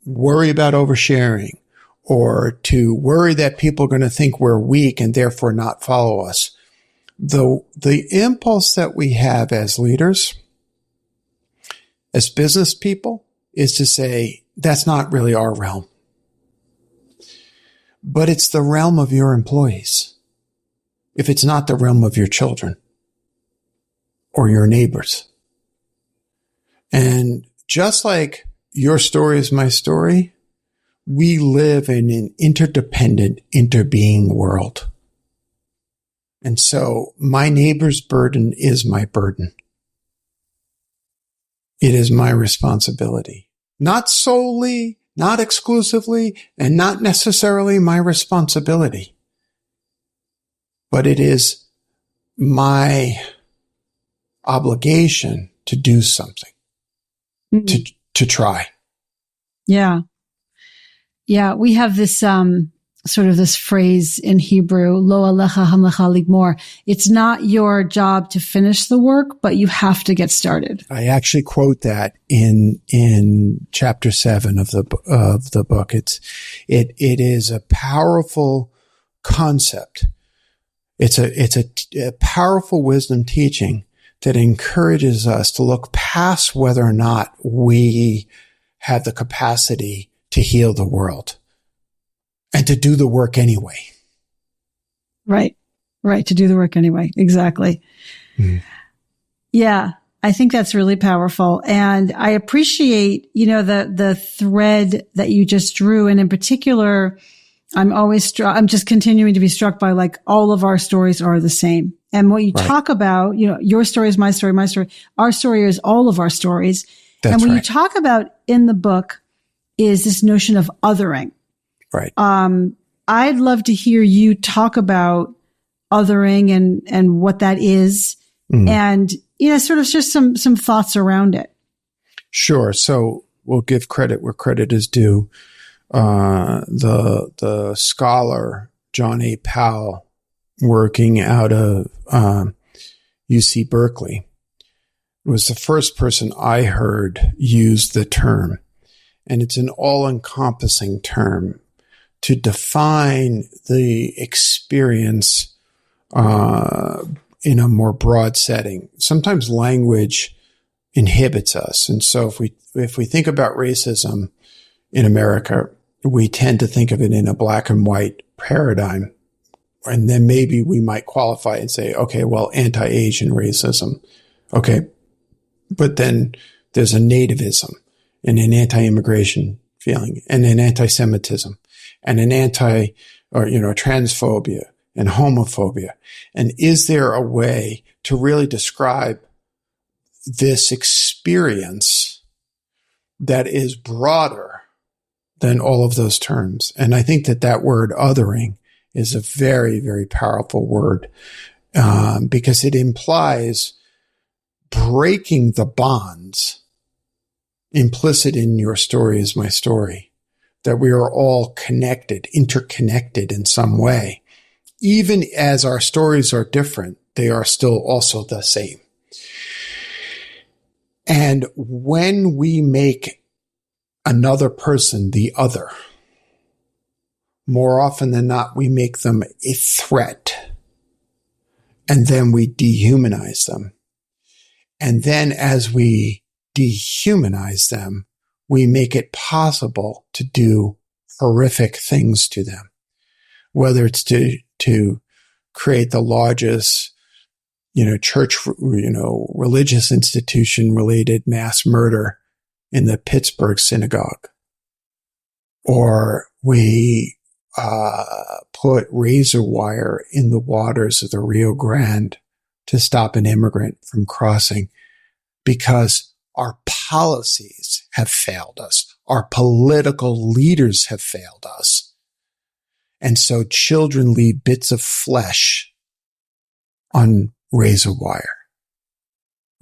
worry about oversharing or to worry that people are going to think we're weak and therefore not follow us, the impulse that we have as leaders, as business people, is to say, that's not really our realm. But it's the realm of your employees. If it's not the realm of your children or your neighbors. And just like your story is my story, we live in an interdependent, interbeing world. And so my neighbor's burden is my burden. It is my responsibility. Not solely, not exclusively, and not necessarily my responsibility. But it is my obligation to do something, to try. Yeah. Yeah. We have this, sort of this phrase in Hebrew, lo alecha hamlecha ligmor. It's not your job to finish the work, but you have to get started. I actually quote that in chapter 7 of the book. It is a powerful concept. It's a powerful wisdom teaching that encourages us to look past whether or not we have the capacity to heal the world and to do the work anyway. Right. To do the work anyway. Exactly. Mm-hmm. Yeah. I think that's really powerful. And I appreciate, the thread that you just drew. And in particular, I'm just continuing to be struck by like all of our stories are the same. And what you talk about, your story is my story, my story. Our story is all of our stories. That's and what you talk about in the book is this notion of othering. Right. I'd love to hear you talk about othering and what that is, and sort of just some thoughts around it. Sure. So we'll give credit where credit is due. The scholar John A. Powell, working out of UC Berkeley, was the first person I heard use the term, and it's an all-encompassing term to define the experience in a more broad setting. Sometimes language inhibits us, and so if we think about racism in America, we tend to think of it in a black and white paradigm. And then maybe we might qualify and say, okay, well, anti-Asian racism. Okay. But then there's a nativism and an anti-immigration feeling and an anti-Semitism and an transphobia and homophobia. And is there a way to really describe this experience that is broader than all of those terms? And I think that word othering is a very, very powerful word, because it implies breaking the bonds implicit in your story is my story, that we are all connected, interconnected in some way. Even as our stories are different, they are still also the same. And when we make another person the other, more often than not, we make them a threat, and then we dehumanize them. And then as we dehumanize them, we make it possible to do horrific things to them, whether it's to create the largest, church, religious institution related mass murder in the Pittsburgh synagogue, or we put razor wire in the waters of the Rio Grande to stop an immigrant from crossing because our policies have failed us. Our political leaders have failed us. And so children leave bits of flesh on razor wire.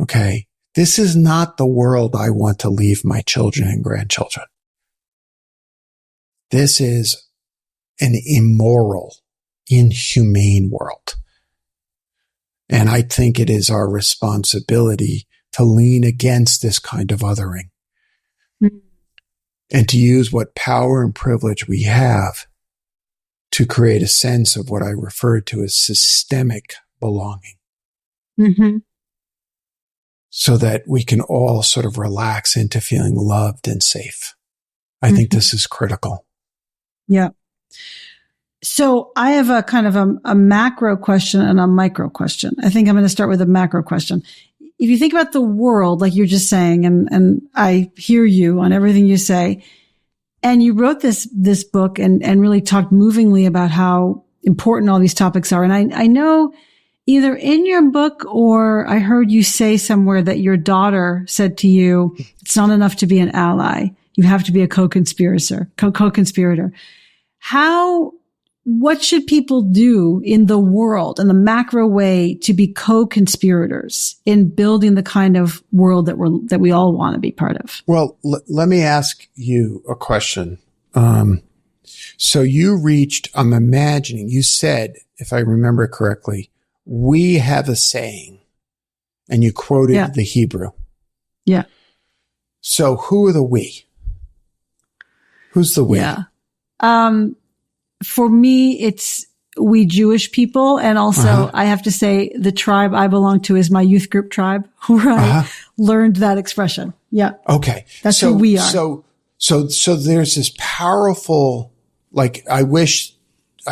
Okay. This is not the world I want to leave my children and grandchildren. This is an immoral, inhumane world. And I think it is our responsibility to lean against this kind of othering, and to use what power and privilege we have to create a sense of what I refer to as systemic belonging. Mm-hmm. So that we can all sort of relax into feeling loved and safe. I think this is critical. Yeah. So I have a kind of a macro question and a micro question. I think I'm going to start with a macro question. If you think about the world, like you're just saying, and I hear you on everything you say, and you wrote this book and really talked movingly about how important all these topics are. And I know either in your book or I heard you say somewhere that your daughter said to you, it's not enough to be an ally. You have to be a co-conspirator. What should people do in the world, in the macro way, to be co-conspirators in building the kind of world that we all want to be part of? Well, let me ask you a question. So you reached, I'm imagining, you said, if I remember correctly, we have a saying, and you quoted the Hebrew. Yeah. So who are the we? Who's the we? Yeah. For me, it's we Jewish people. And also I have to say the tribe I belong to is my youth group tribe, where I learned that expression. Yeah. Okay. That's who we are. So there's this powerful, like, I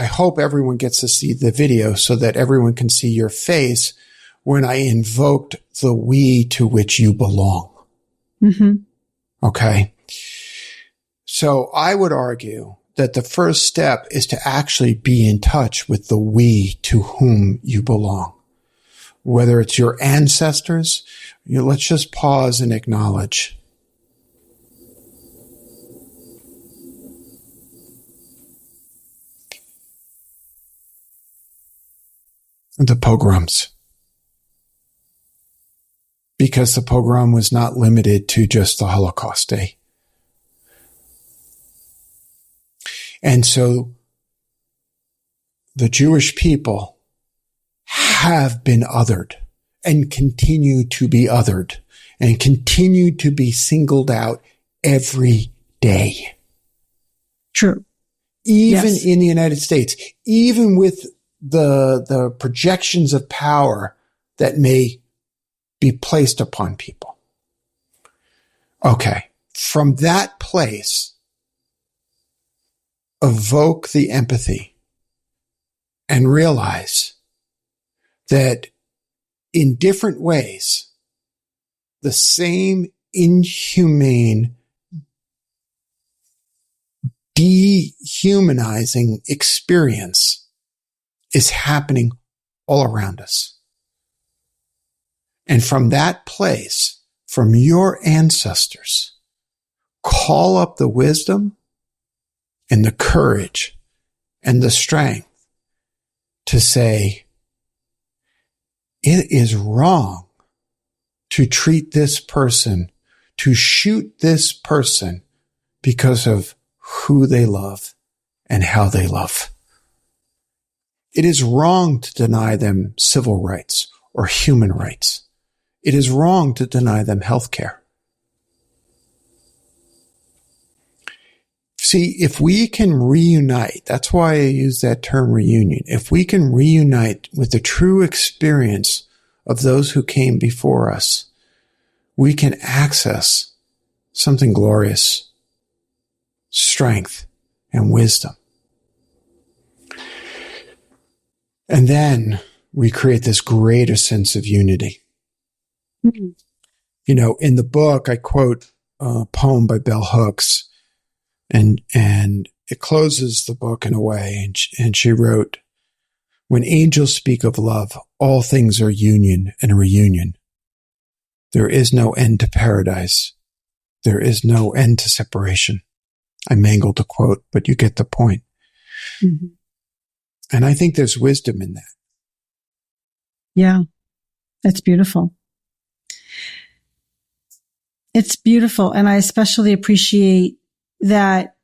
hope everyone gets to see the video so that everyone can see your face when I invoked the we to which you belong. Mm-hmm. Okay. So I would argue that the first step is to actually be in touch with the we to whom you belong. Whether it's your ancestors, let's just pause and acknowledge. The pogroms. Because the pogrom was not limited to just the Holocaust Day. And so the Jewish people have been othered and continue to be othered and continue to be singled out every day. True. Even in the United States, even with the projections of power that may be placed upon people. Okay. From that place, evoke the empathy and realize that in different ways, the same inhumane, dehumanizing experience is happening all around us. And from that place, from your ancestors, call up the wisdom and the courage and the strength to say, it is wrong to treat this person, to shoot this person because of who they love and how they love. It is wrong to deny them civil rights or human rights. It is wrong to deny them health care. See, if we can reunite, that's why I use that term reunion. If we can reunite with the true experience of those who came before us, we can access something glorious, strength and wisdom. And then we create this greater sense of unity. Mm-hmm. You know, in the book, I quote a poem by Bell Hooks, and it closes the book in a way. And she wrote, "When angels speak of love, all things are union and reunion. There is no end to paradise. There is no end to separation." I mangled the quote, but you get the point. Mm-hmm. And I think there's wisdom in that. Yeah, that's beautiful. It's beautiful. And I especially appreciate that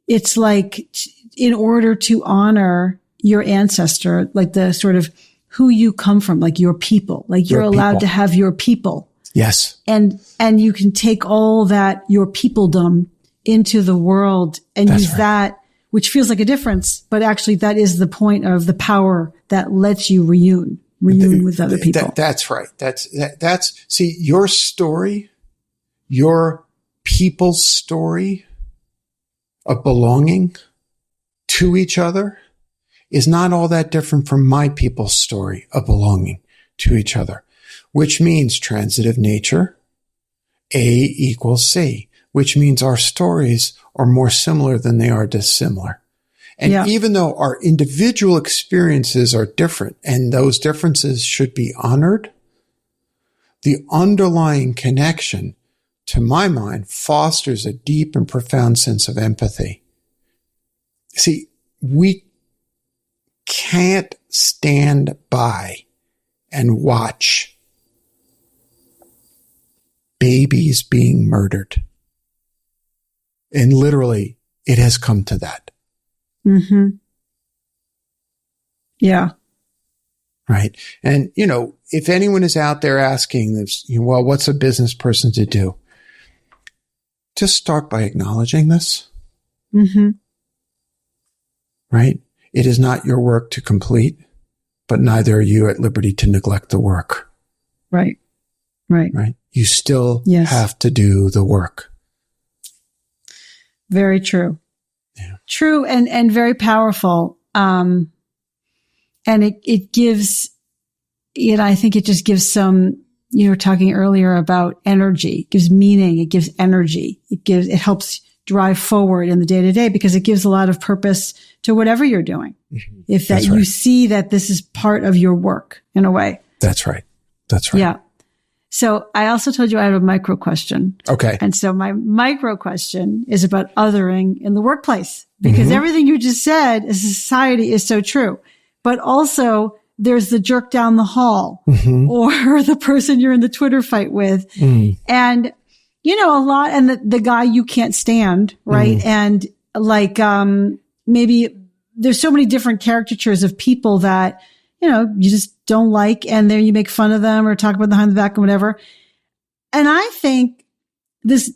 it's like, in order to honor your ancestor, like the sort of who you come from, like your people, like you're allowed to have your people. Yes. And you can take all that, your peopledom, into the world and use that, which feels like a difference, but actually that is the point of the power that lets you reune with other people. That's right. See, your story, your people's story of belonging to each other is not all that different from my people's story of belonging to each other, which means transitive nature, A equals C, which means our stories are more similar than they are dissimilar. And even though our individual experiences are different and those differences should be honored, the underlying connection, to my mind, fosters a deep and profound sense of empathy. See, we can't stand by and watch babies being murdered. And literally, it has come to that. Mm-hmm. Yeah. Right. And, you know, if anyone is out there asking this, well, what's a business person to do? Just start by acknowledging this. Mm-hmm. Right? It is not your work to complete, but neither are you at liberty to neglect the work. Right. Right. Right. You still have to do the work. Very true. Yeah. True and very powerful. And it gives, I think it just gives some, you were talking earlier about energy. It gives meaning. It gives energy. It helps drive forward in the day to day because it gives a lot of purpose to whatever you're doing. Mm-hmm. If that you see that this is part of your work in a way. That's right. That's right. Yeah. So I also told you I have a micro question. Okay. And so my micro question is about othering in the workplace, because everything you just said as a society is so true. But also there's the jerk down the hall or the person you're in the Twitter fight with. And, a lot, and the guy you can't stand, right? And like, maybe there's so many different caricatures of people that, you just don't like, and then you make fun of them or talk about them behind the back and whatever. And I think this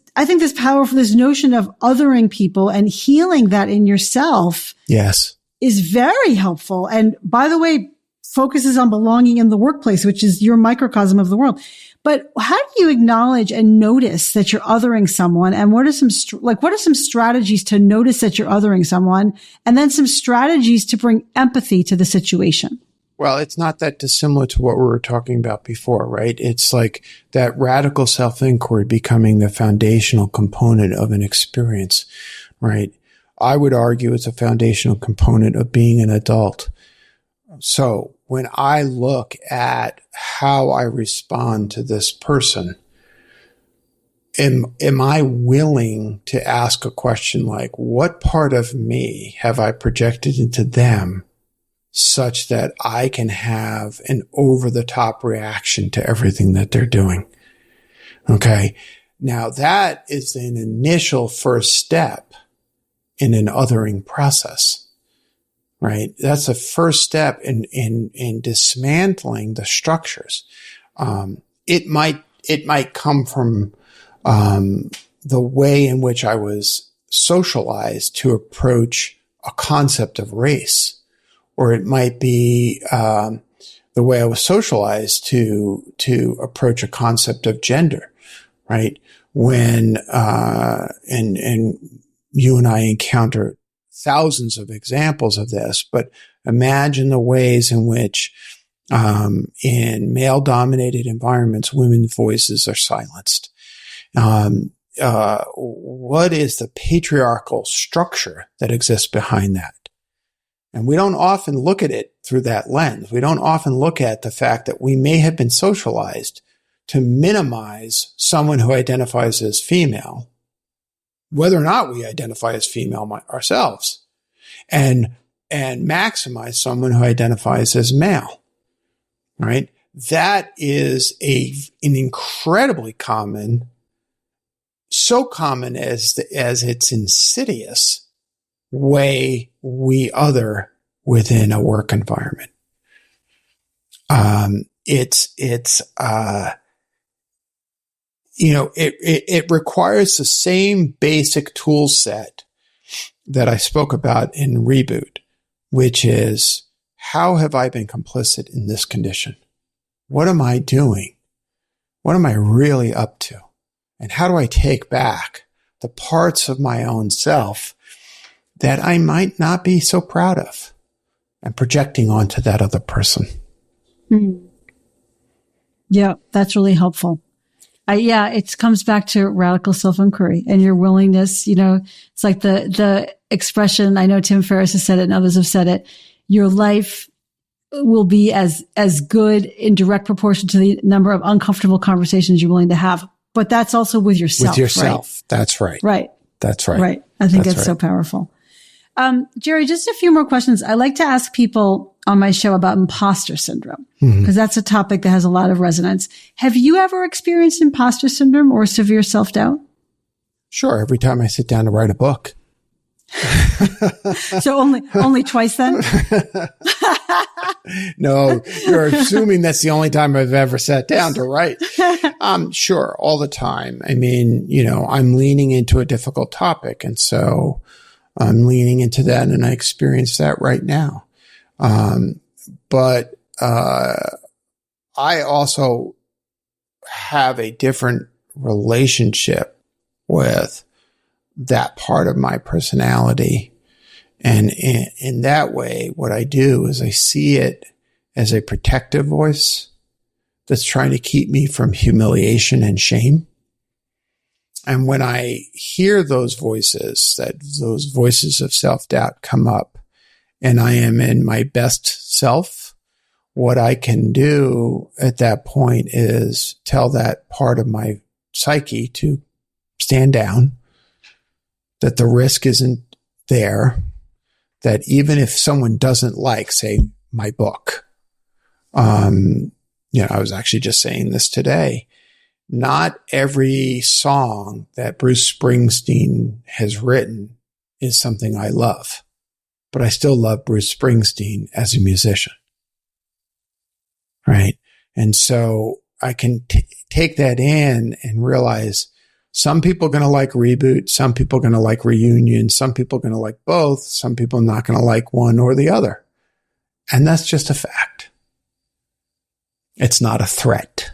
powerful, this notion of othering people and healing that in yourself. Yes. Is very helpful. And by the way, focuses on belonging in the workplace, which is your microcosm of the world. But how do you acknowledge and notice that you're othering someone? And what are some strategies to notice that you're othering someone? And then some strategies to bring empathy to the situation? Well, it's not that dissimilar to what we were talking about before, right? It's like that radical self-inquiry becoming the foundational component of an experience, right? I would argue it's a foundational component of being an adult. So when I look at how I respond to this person, am I willing to ask a question like, what part of me have I projected into them such that I can have an over-the-top reaction to everything that they're doing? Okay. Now that is an initial first step in an othering process, right? That's a first step in dismantling the structures. It might come from, the way in which I was socialized to approach a concept of race. Or it might be the way I was socialized to approach a concept of gender, right? When and you and I encounter thousands of examples of this, but imagine the ways in which in male-dominated environments, women's voices are silenced. What is the patriarchal structure that exists behind that? And we don't often look at it through that lens. We don't often look at the fact that we may have been socialized to minimize someone who identifies as female, whether or not we identify as female ourselves, and maximize someone who identifies as male, right? That is an incredibly common, so common as it's insidious way we other within a work environment. It requires the same basic tool set that I spoke about in Reboot, which is, how have I been complicit in this condition? What am I doing? What am I really up to? And how do I take back the parts of my own self that I might not be so proud of and projecting onto that other person? Yeah, that's really helpful. It comes back to radical self-inquiry and your willingness. It's like the expression, I know Tim Ferriss has said it and others have said it, your life will be as good in direct proportion to the number of uncomfortable conversations you're willing to have. But that's also with yourself. With yourself. Right? That's right. Right. That's right. Right. I think that's so powerful. Jerry, just a few more questions. I like to ask people on my show about imposter syndrome, because that's a topic that has a lot of resonance. Have you ever experienced imposter syndrome or severe self-doubt? Sure. Every time I sit down to write a book. So only twice then? No, you're assuming that's the only time I've ever sat down to write. Sure. All the time. I mean, I'm leaning into a difficult topic. And so I'm leaning into that, and I experience that right now. But I also have a different relationship with that part of my personality. And in that way, what I do is I see it as a protective voice that's trying to keep me from humiliation and shame. And when I hear those voices of self-doubt come up, and I am in my best self, what I can do at that point is tell that part of my psyche to stand down, that the risk isn't there, that even if someone doesn't like, say, my book, I was actually just saying this today, not every song that Bruce Springsteen has written is something I love, but I still love Bruce Springsteen as a musician. Right. And so I can take that in and realize some people are going to like Reboot. Some people are going to like Reunion. Some people are going to like both. Some people are not going to like one or the other. And that's just a fact. It's not a threat.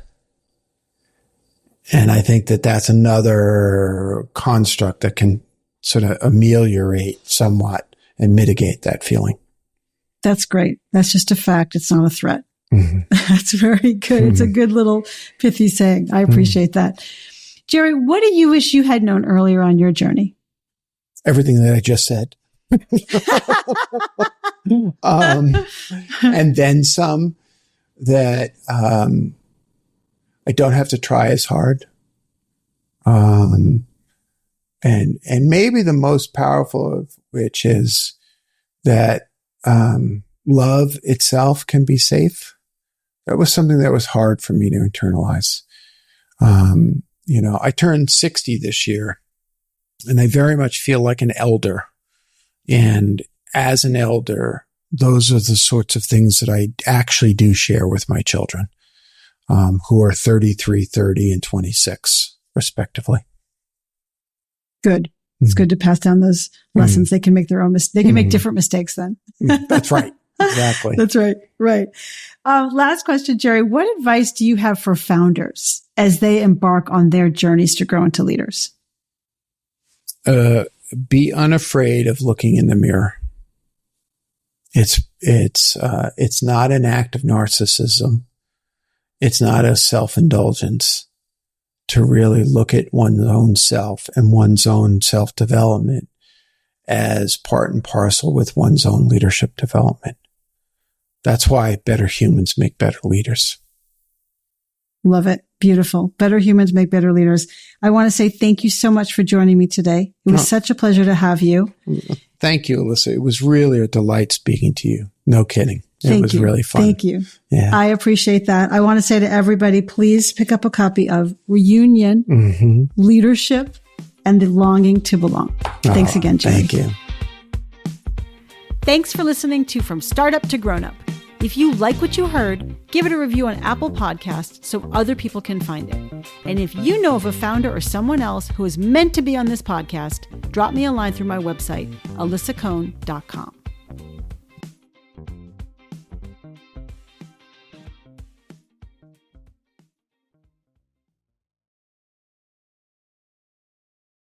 And I think that that's another construct that can sort of ameliorate somewhat and mitigate that feeling. That's great. That's just a fact. It's not a threat. Mm-hmm. That's very good. It's a good little pithy saying. I appreciate that. Jerry, what do you wish you had known earlier on your journey? Everything that I just said. And then some, that I don't have to try as hard. And maybe the most powerful of which is that love itself can be safe. That was something that was hard for me to internalize. I turned 60 this year, and I very much feel like an elder. And as an elder, those are the sorts of things that I actually do share with my children, who are 33, 30, and 26, respectively. Good. It's good to pass down those lessons. They can make their own they can make different mistakes then. That's right. Exactly. That's right. Right. Last question, Jerry. What advice do you have for founders as they embark on their journeys to grow into leaders? Be unafraid of looking in the mirror. It's not an act of narcissism. It's not a self-indulgence to really look at one's own self and one's own self-development as part and parcel with one's own leadership development. That's why better humans make better leaders. Love it. Beautiful. Better humans make better leaders. I want to say thank you so much for joining me today. It was such a pleasure to have you. Thank you, Alyssa. It was really a delight speaking to you. No kidding. It was really fun. Thank you. Yeah. I appreciate that. I want to say to everybody, please pick up a copy of Reunion, Leadership, and the Longing to Belong. Thanks again, Jerry. Thank you. Thanks for listening to From Startup to Grown Up. If you like what you heard, give it a review on Apple Podcasts so other people can find it. And if you know of a founder or someone else who is meant to be on this podcast, drop me a line through my website, alyssacone.com.